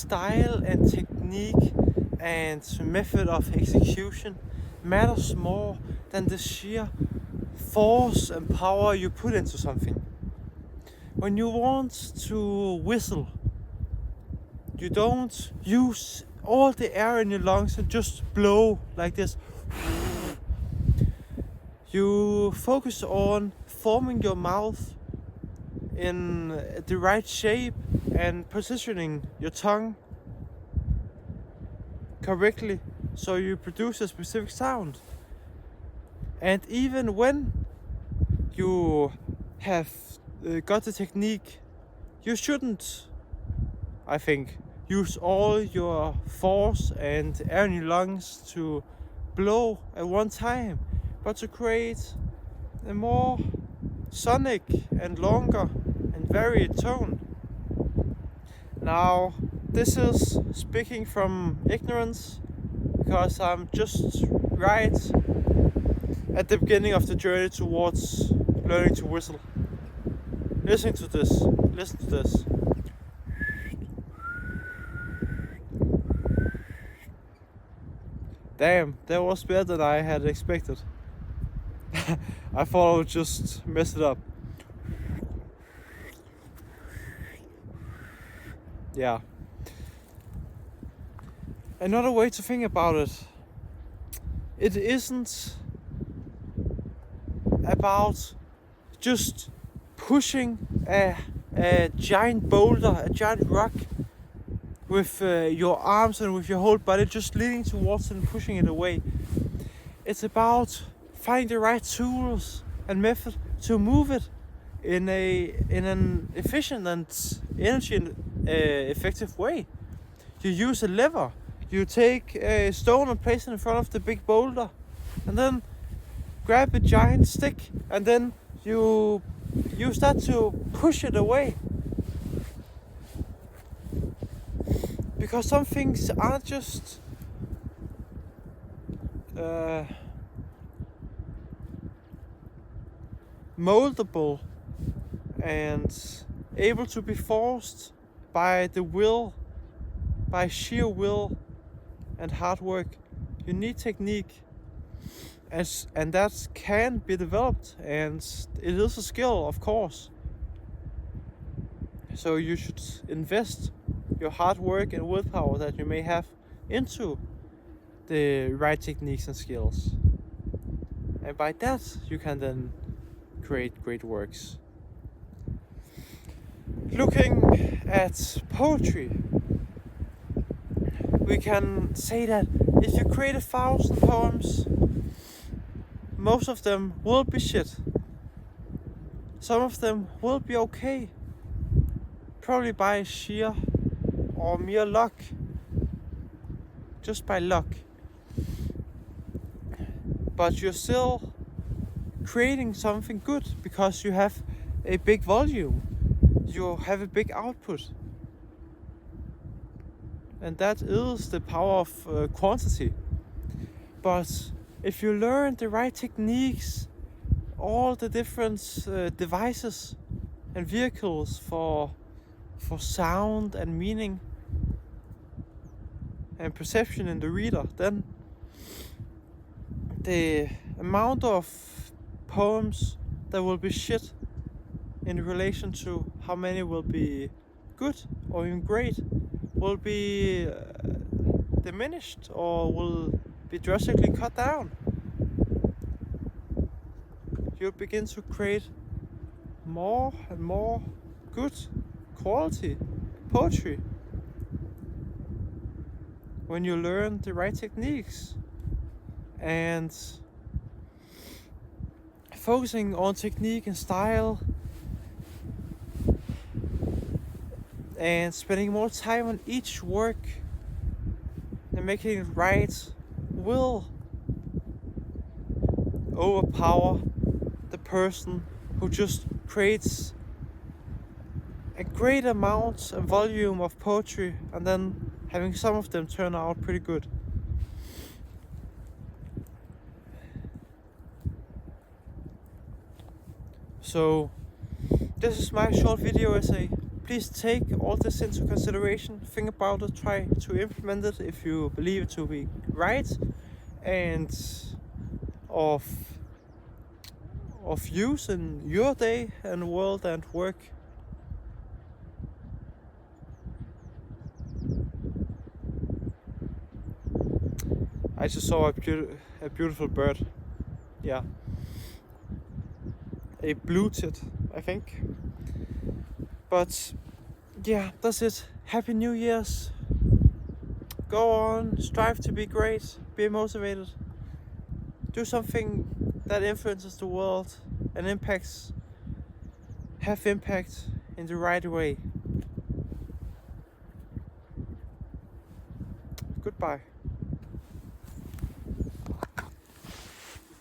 style and technique and method of execution matters more than the sheer force and power you put into something. When you want to whistle, you don't use all the air in your lungs and just blow like this. You focus on forming your mouth in the right shape and positioning your tongue correctly so you produce a specific sound. And even when you have got the technique, you shouldn't, I think, use all your force and air in your lungs to blow at one time, but to create a more sonic and longer and varied tone. Now, this is speaking from ignorance, because I'm just right at the beginning of the journey towards learning to whistle. Listen to this. Damn, that was better than I had expected. I thought I would just mess it up. Yeah. Another way to think about it, it isn't about just pushing a giant boulder, a giant rock with your arms and with your whole body, just leaning towards it and pushing it away. It's about finding the right tools and method to move it in an efficient and energy effective way. You use a lever. You take a stone and place it in front of the big boulder, and then grab a giant stick, and then you start to push it away. Because some things aren't just moldable and able to be forced by the will, by sheer will and hard work. You need technique, and that can be developed, and it is a skill, of course. So you should invest your hard work and willpower that you may have into the right techniques and skills, and by that you can then create great works. Looking at poetry, we can say that if you create 1,000 poems, most of them will be shit. Some of them will be okay, probably by sheer or mere luck, just by luck. But you're still creating something good because you have a big volume, you have a big output. And that is the power of quantity. But if you learn the right techniques, all the different devices and vehicles for sound and meaning and perception in the reader, then the amount of poems that will be shit in relation to how many will be good or even great will be diminished or will be drastically cut down. You'll begin to create more and more good quality poetry when you learn the right techniques. And focusing on technique and style and spending more time on each work and making it right will overpower the person who just creates a great amount and volume of poetry and then having some of them turn out pretty good. So this is my short video essay please take all this into consideration, think about it, try to implement it if you believe it to be right and of use in your day and world and work. I just saw a beautiful bird. Yeah, a blue tit, I think. But yeah, that's it. Happy New Year's. Go on, strive to be great, be motivated. Do something that influences the world and have impact in the right way. Goodbye.